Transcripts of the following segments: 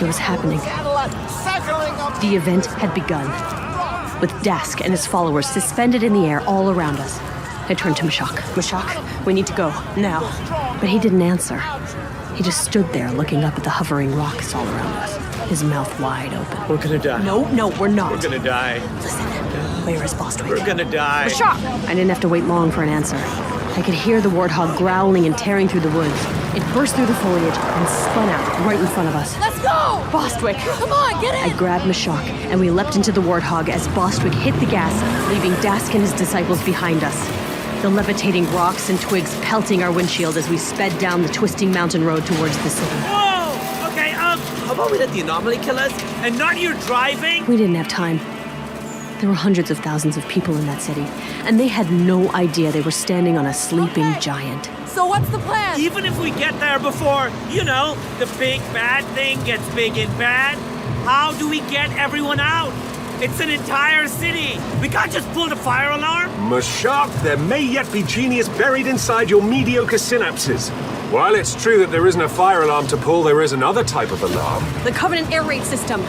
It was happening. The event had begun, with Dask and his followers suspended in the air all around us. I turned to Mashak. Mashak, we need to go, now. But he didn't answer. He just stood there looking up at the hovering rocks all around us, his mouth wide open. We're gonna die. No, we're not. We're gonna die. Listen, where is Bostwick? We're gonna die. Mashak! I didn't have to wait long for an answer. I could hear the warthog growling and tearing through the woods. It burst through the foliage and spun out right in front of us. Let's go! Bostwick! Come on, get in! I grabbed Mashak, and we leapt into the warthog as Bostwick hit the gas, leaving Dask and his disciples behind us. The levitating rocks and twigs pelting our windshield as we sped down the twisting mountain road towards the city. Whoa! Okay, how about we let the anomaly kill us and not you driving? We didn't have time. There were hundreds of thousands of people in that city, and they had no idea they were standing on a sleeping giant. So what's the plan? Even if we get there before, the big bad thing gets big and bad, how do we get everyone out? It's an entire city. We can't just pull the fire alarm. Mashak, there may yet be genius buried inside your mediocre synapses. While it's true that there isn't a fire alarm to pull, there is another type of alarm. The Covenant air raid system.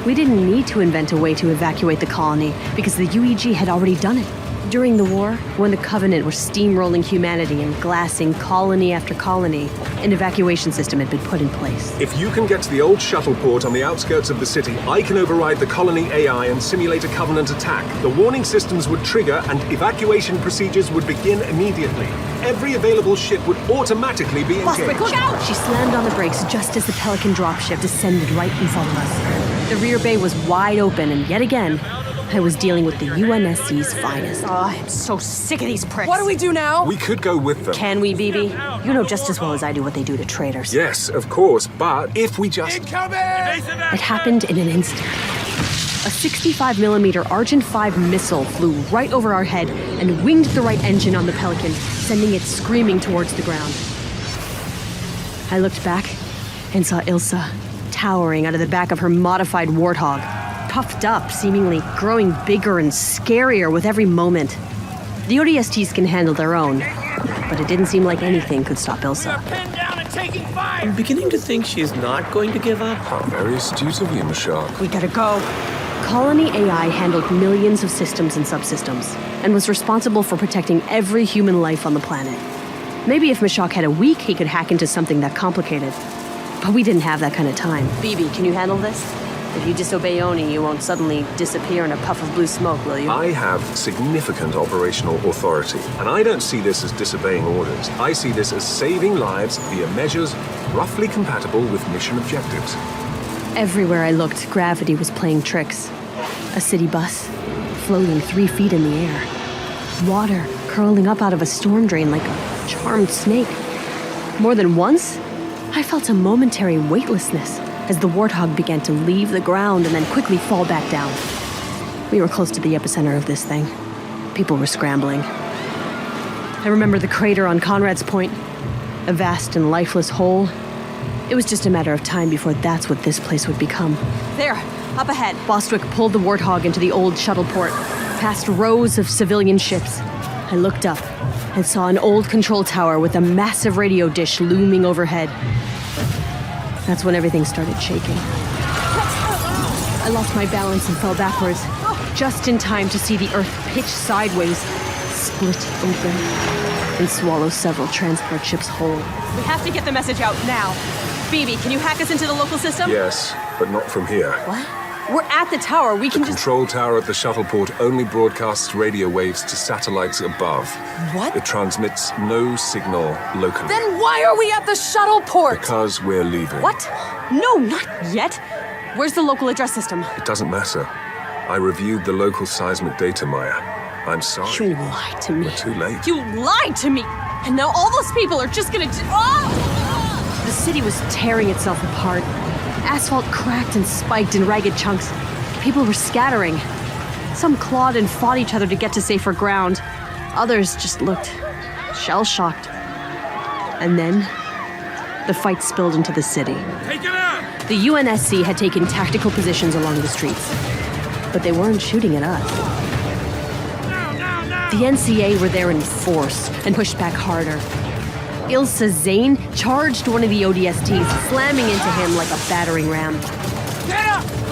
We didn't need to invent a way to evacuate the colony because the UEG had already done it. During the war, when the Covenant were steamrolling humanity and glassing colony after colony, an evacuation system had been put in place. If you can get to the old shuttle port on the outskirts of the city, I can override the colony AI and simulate a Covenant attack. The warning systems would trigger and evacuation procedures would begin immediately. Every available ship would automatically be engaged. Bostwick, look out! She slammed on the brakes just as the Pelican dropship descended right in front of us. The rear bay was wide open, and yet again, I was dealing with the UNSC's finest. Oh, I'm so sick of these pricks. What do we do now? We could go with them. Can we, BB? You know just as well as I do what they do to traitors. Yes, of course, but if we just... It happened in an instant. A 65mm Argent 5 missile flew right over our head and winged the right engine on the Pelican, sending it screaming towards the ground. I looked back and saw Ilsa towering out of the back of her modified warthog, puffed up, seemingly growing bigger and scarier with every moment. The ODSTs can handle their own, but it didn't seem like anything could stop Ilsa. I'm beginning to think she's not going to give up. How very astute of you, Mashak. We gotta go. Colony AI handled millions of systems and subsystems, and was responsible for protecting every human life on the planet. Maybe if Mashak had a week, he could hack into something that complicated. But we didn't have that kind of time. BB, can you handle this? If you disobey Oni, you won't suddenly disappear in a puff of blue smoke, will you? I have significant operational authority, and I don't see this as disobeying orders. I see this as saving lives via measures roughly compatible with mission objectives. Everywhere I looked, gravity was playing tricks. A city bus, floating 3 feet in the air. Water curling up out of a storm drain like a charmed snake. More than once, I felt a momentary weightlessness as the warthog began to leave the ground and then quickly fall back down. We were close to the epicenter of this thing. People were scrambling. I remember the crater on Conrad's Point, a vast and lifeless hole. It was just a matter of time before that's what this place would become. There, up ahead. Bostwick pulled the warthog into the old shuttle port, past rows of civilian ships. I looked up and saw an old control tower with a massive radio dish looming overhead. That's when everything started shaking. I lost my balance and fell backwards, just in time to see the Earth pitch sideways, split open, and swallow several transport ships whole. We have to get the message out now. BB, can you hack us into the local system? Yes, but not from here. What? We're at the tower. We can The control tower at the shuttle port only broadcasts radio waves to satellites above. What? It transmits no signal locally. Then why are we at the shuttle port? Because we're leaving. What? No, not yet. Where's the local address system? It doesn't matter. I reviewed the local seismic data, Maya. I'm sorry. You lied to me. We're too late. You lied to me! And now all those people are just gonna The city was tearing itself apart. Asphalt cracked and spiked in ragged chunks. People were scattering. Some clawed and fought each other to get to safer ground. Others just looked shell-shocked. And then, the fight spilled into the city. Take it out! The UNSC had taken tactical positions along the streets, but they weren't shooting at us. The NCA were there in force and pushed back harder. Ilsa Zane charged one of the ODSTs, slamming into him like a battering ram.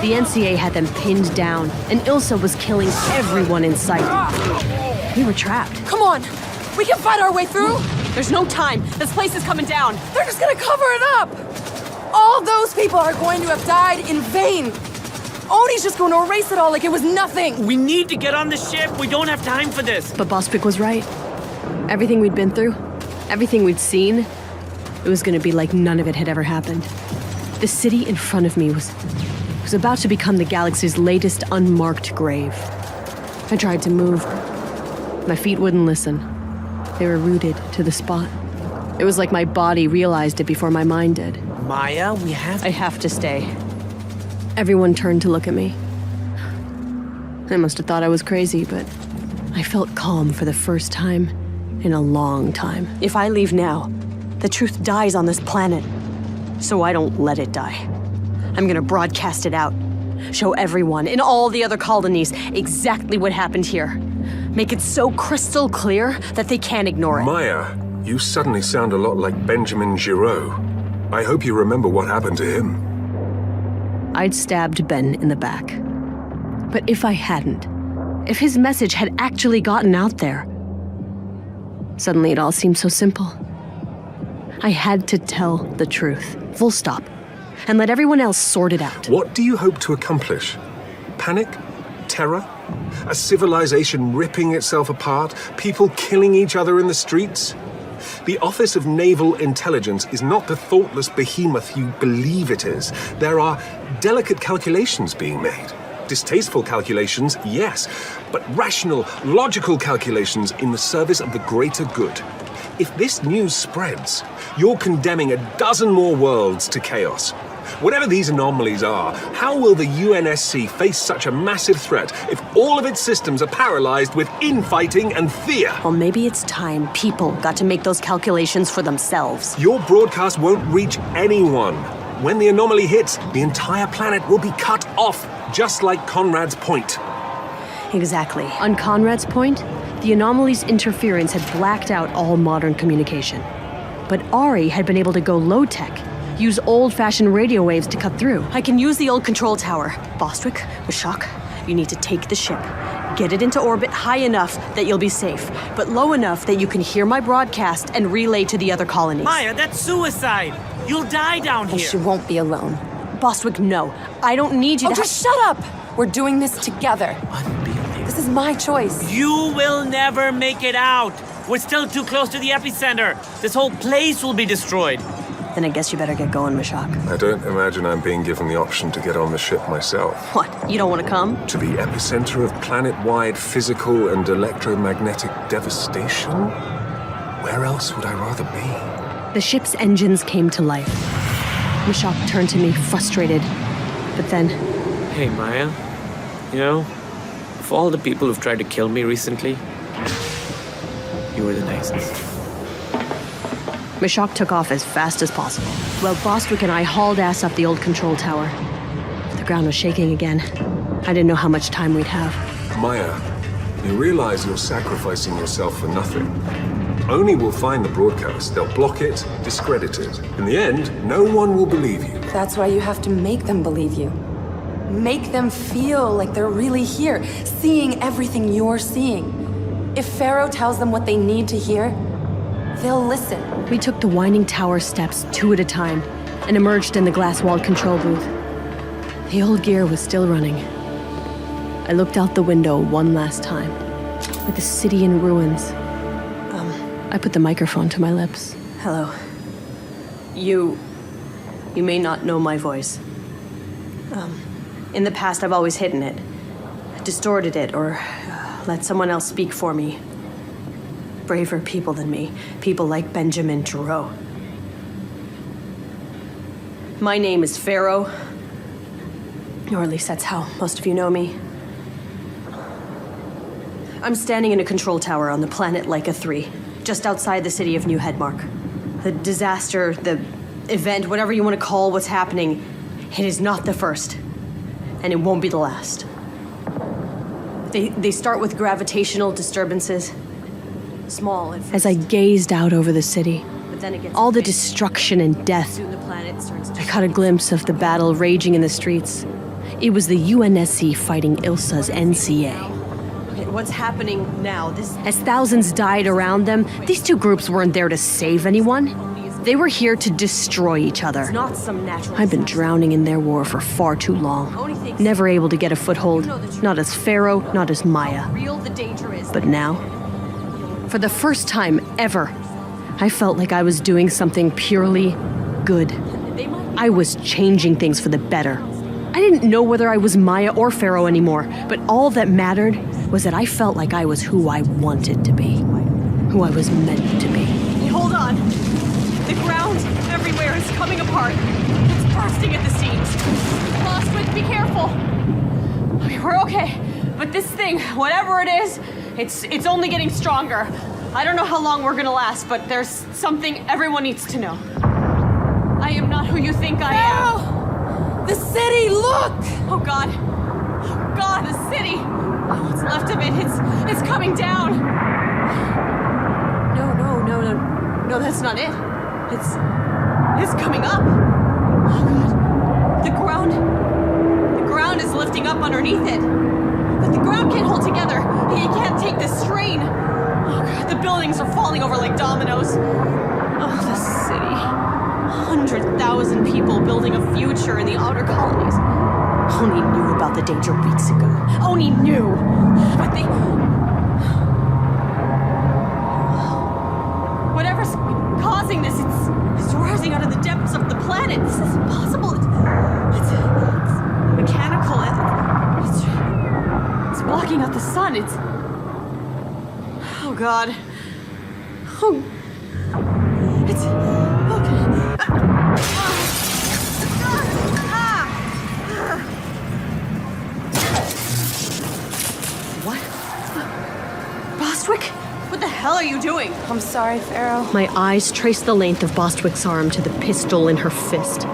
The NCA had them pinned down, and Ilsa was killing everyone in sight. We were trapped. Come on! We can fight our way through! There's no time. This place is coming down. They're just gonna cover it up! All those people are going to have died in vain! Oni's just going to erase it all like it was nothing! We need to get on the ship. We don't have time for this. But Bostwick was right. Everything we'd been through, everything we'd seen, it was gonna be like none of it had ever happened. The city in front of me was about to become the galaxy's latest unmarked grave. I tried to move. My feet wouldn't listen. They were rooted to the spot. It was like my body realized it before my mind did. Maya, we have... I have to stay. Everyone turned to look at me. I must have thought I was crazy, but I felt calm for the first time in a long time. If I leave now, the truth dies on this planet. So I don't let it die. I'm gonna broadcast it out. Show everyone in all the other colonies exactly what happened here. Make it so crystal clear that they can't ignore it. Maya, you suddenly sound a lot like Benjamin Giraud. I hope you remember what happened to him. I'd stabbed Ben in the back. But if I hadn't, if his message had actually gotten out there, suddenly it all seemed so simple. I had to tell the truth, full stop, and let everyone else sort it out. What do you hope to accomplish? Panic? Terror? A civilization ripping itself apart? People killing each other in the streets? The Office of Naval Intelligence is not the thoughtless behemoth you believe it is. There are delicate calculations being made. Distasteful calculations, yes, but rational, logical calculations in the service of the greater good. If this news spreads, you're condemning a dozen more worlds to chaos. Whatever these anomalies are, how will the UNSC face such a massive threat if all of its systems are paralyzed with infighting and fear? Well, maybe it's time people got to make those calculations for themselves. Your broadcast won't reach anyone. When the anomaly hits, the entire planet will be cut off, just like Conrad's Point. Exactly. On Conrad's Point, the anomaly's interference had blacked out all modern communication. But Ari had been able to go low-tech, use old-fashioned radio waves to cut through. I can use the old control tower. Bostwick, Mashak, you need to take the ship. Get it into orbit high enough that you'll be safe, but low enough that you can hear my broadcast and relay to the other colonies. Maya, that's suicide. You'll die down And here. she won't be alone. Bostwick, no. I don't need you Oh, to... just shut up! We're doing this together. Unbelievable. This is my choice. You will never make it out. We're still too close to the epicenter. This whole place will be destroyed. Then I guess you better get going, Mashak. I don't imagine I'm being given the option to get on the ship myself. What, you don't want to come? To the epicenter of planet-wide physical and electromagnetic devastation? Where else would I rather be? The ship's engines came to life. Mashak turned to me, frustrated. But then, Hey, Maya. You know, of all the people who've tried to kill me recently, you were the nicest. Mashak took off as fast as possible, while Bostwick and I hauled ass up the old control tower. The ground was shaking again. I didn't know how much time we'd have. Maya, you realize you're sacrificing yourself for nothing. Oni will find the broadcast. They'll block it, discredit it. In the end, no one will believe you. That's why you have to make them believe you. Make them feel like they're really here, seeing everything you're seeing. If Pharaoh tells them what they need to hear, they'll listen. We took the winding tower steps 2 at a time and emerged in the glass-walled control booth. The old gear was still running. I looked out the window one last time, with the city in ruins. I put the microphone to my lips. Hello. You may not know my voice. In the past, I've always hidden it, distorted it, or let someone else speak for me. Braver people than me, people like Benjamin Giraud. My name is Pharaoh, or at least that's how most of you know me. I'm standing in a control tower on the planet Laika III, just outside the city of New Headmark. The disaster, the event, whatever you want to call what's happening, it is not the first, and it won't be the last. They start with gravitational disturbances. Small at first. As I gazed out over the city, All the destruction and death. I caught a glimpse of the battle raging in the streets. It was the UNSC fighting Ilsa's NCA. Okay, what's happening now? As thousands died around them, these two groups weren't there to save anyone. They were here to destroy each other. It's not some natural I've been drowning in their war for far too long. Never able to get a foothold, not as Pharaoh, not as Maya. real the danger is. But now, for the first time ever, I felt like I was doing something purely good. I was changing things for the better. I didn't know whether I was Maya or Pharaoh anymore, but all that mattered was that I felt like I was who I wanted to be, who I was meant to be. Hey, hold on. The ground everywhere is coming apart. It's bursting at the seams. Bostwick, be careful. Okay, we're okay. But this thing, whatever it is, it's only getting stronger. I don't know how long we're gonna last, but there's something everyone needs to know. I am not who you think I am. The city, look! Oh God. Oh God, the city. What's left of it, it's coming down. No, that's not it. It's coming up. Oh God. The ground is lifting up underneath it. But the ground can't hold together. It can't take the strain. Oh God, the buildings are falling over like dominoes. Oh, the city. 100,000 people building a future in the outer colonies. Oni knew about the danger weeks ago. Oni knew. But they... Whatever's causing this, it's rising out of the depths of the planet. This is impossible. It's mechanical. It's blocking out the sun. It's... Oh God. Oh... It's... What? Bostwick? What the hell are you doing? I'm sorry, Pharaoh. My eyes traced the length of Bostwick's arm to the pistol in her fist.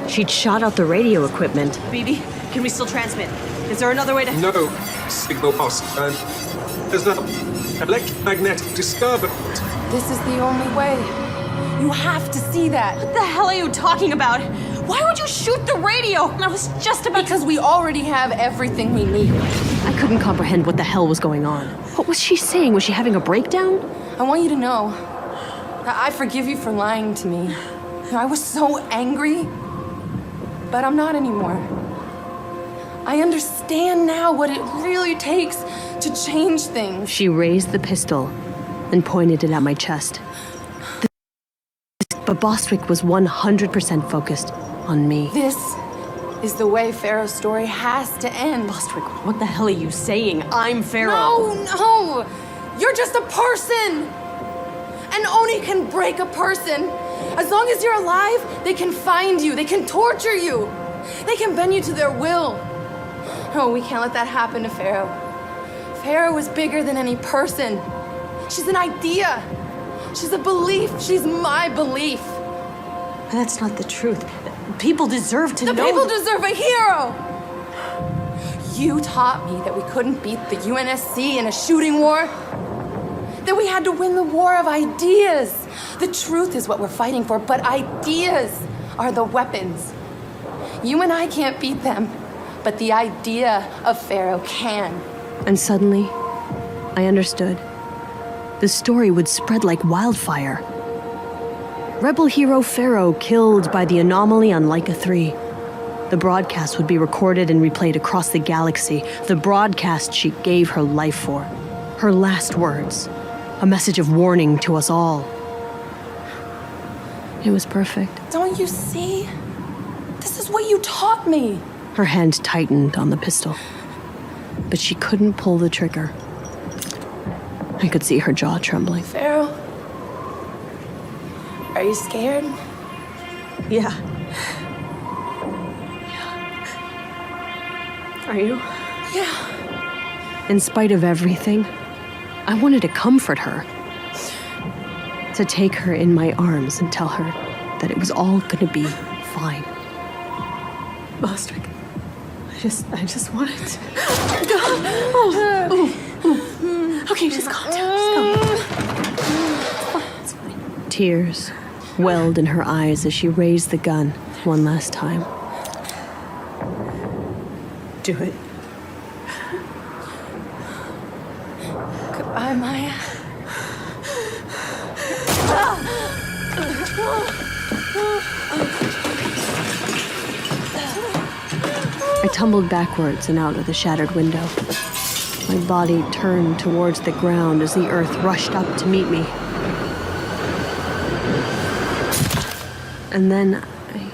She'd shot out the radio equipment. BB, can we still transmit? Is there another way to... No, signal lost. There's no electromagnetic disturbance. This is the only way. You have to see that. What the hell are you talking about? Why would you shoot the radio? I was just about Because we already have everything we need. I couldn't comprehend what the hell was going on. What was she saying? Was she having a breakdown? I want you to know that I forgive you for lying to me. I was so angry, but I'm not anymore. I understand now what it really takes to change things. She raised the pistol and pointed it at my chest. But Bostwick was 100% focused on me. This is the way Pharaoh's story has to end. Bostwick, what the hell are you saying? I'm Pharaoh. No! You're just a person! And Oni can break a person. As long as you're alive, they can find you, they can torture you, they can bend you to their will. No, we can't let that happen to Pharaoh. Pharaoh is bigger than any person. She's an idea. She's a belief. She's my belief. But that's not the truth. People deserve to know. The people deserve a hero! You taught me that we couldn't beat the UNSC in a shooting war. That we had to win the war of ideas. The truth is what we're fighting for, but ideas are the weapons. You and I can't beat them, but the idea of Pharaoh can. And suddenly, I understood. The story would spread like wildfire. Rebel hero Pharaoh killed by the anomaly on Laika III. The broadcast would be recorded and replayed across the galaxy. The broadcast she gave her life for. Her last words. A message of warning to us all. It was perfect. Don't you see? This is what you taught me. Her hand tightened on the pistol. But she couldn't pull the trigger. I could see her jaw trembling. Pharaoh, are you scared? Yeah. Are you? Yeah. In spite of everything, I wanted to comfort her. To take her in my arms and tell her that it was all gonna be fine. Bostwick, I just wanted to... Okay, just calm down. Just calm down. It's fine. Do Tears welled in her eyes as she raised the gun one last time. Do it. Goodbye, Maya. I tumbled backwards and out of the shattered window. My body turned towards the ground as the earth rushed up to meet me. And then I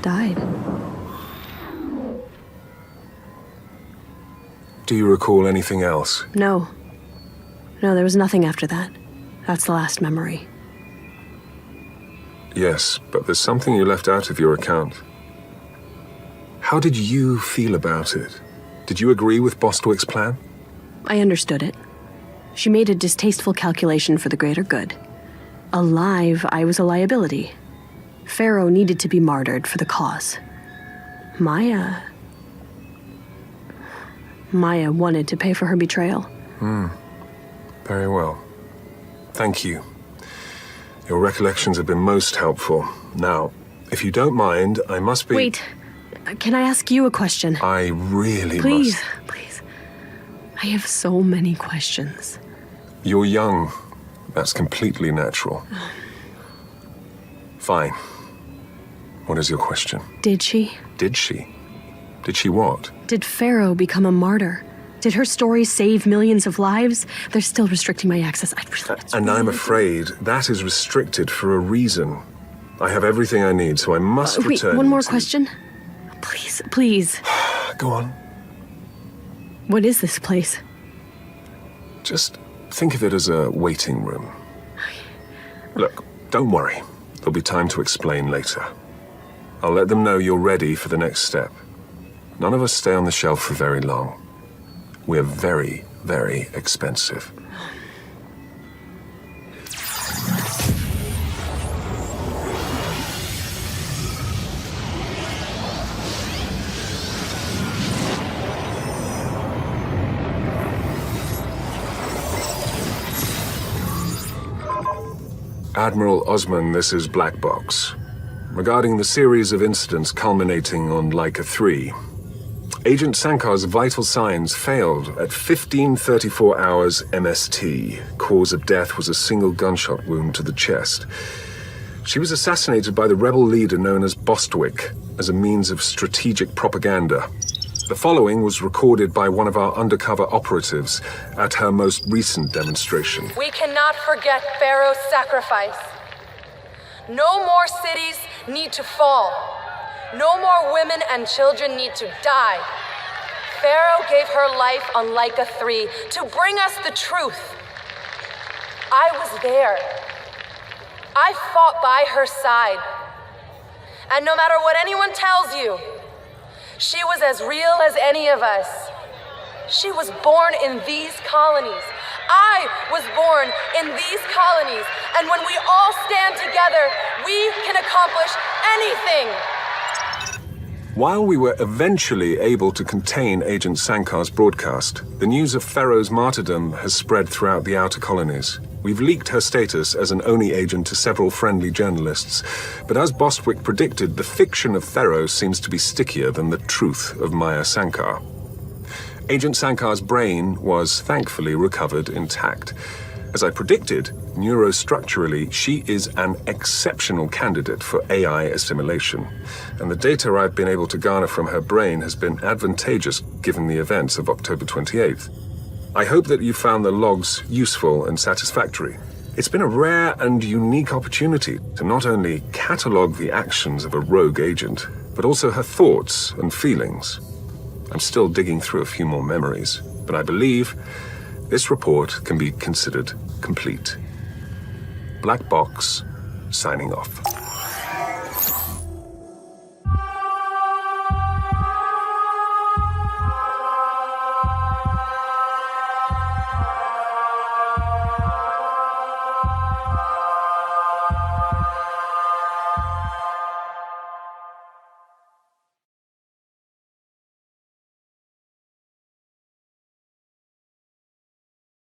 died. Do you recall anything else? No. No, there was nothing after that. That's the last memory. Yes, but there's something you left out of your account. How did you feel about it? Did you agree with Bostwick's plan? I understood it. She made a distasteful calculation for the greater good. Alive, I was a liability. Pharaoh needed to be martyred for the cause. Maya wanted to pay for her betrayal. Very well. Thank you. Your recollections have been most helpful. Now, if you don't mind, I must be... Wait, can I ask you a question? I really Please, must... please. I have so many questions. You're young. That's completely natural. Fine. What is your question? Did she? Did she? Did she what? Did Pharaoh become a martyr? Did her story save millions of lives? They're still restricting my access. And I'm afraid that is restricted for a reason. I have everything I need, so I must Wait, return one more to... question? Please, please. Go on. What is this place? Just think of it as a waiting room. Look, don't worry. There'll be time to explain later. I'll let them know you're ready for the next step. None of us stay on the shelf for very long. We're very, very expensive. Admiral Osman, this is Black Box. Regarding the series of incidents culminating on Laika III, Agent Sankar's vital signs failed at 15:34 hours MST. Cause of death was a single gunshot wound to the chest. She was assassinated by the rebel leader known as Bostwick as a means of strategic propaganda. The following was recorded by one of our undercover operatives at her most recent demonstration. We cannot forget Pharaoh's sacrifice. No more cities need to fall. No more women and children need to die. Pharaoh gave her life on Laika III to bring us the truth. I was there. I fought by her side. And no matter what anyone tells you, she was as real as any of us. She was born in these colonies. I was born in these colonies. And when we all stand together, we can accomplish anything. While we were eventually able to contain Agent Sankar's broadcast, the news of Pharaoh's martyrdom has spread throughout the outer colonies. We've leaked her status as an ONI agent to several friendly journalists, but as Bostwick predicted, the fiction of Pharaoh seems to be stickier than the truth of Maya Sankar. Agent Sankar's brain was thankfully recovered intact. As I predicted, neurostructurally, she is an exceptional candidate for AI assimilation, and the data I've been able to garner from her brain has been advantageous given the events of October 28th. I hope that you found the logs useful and satisfactory. It's been a rare and unique opportunity to not only catalogue the actions of a rogue agent, but also her thoughts and feelings. I'm still digging through a few more memories, but I believe this report can be considered complete. Black Box, signing off.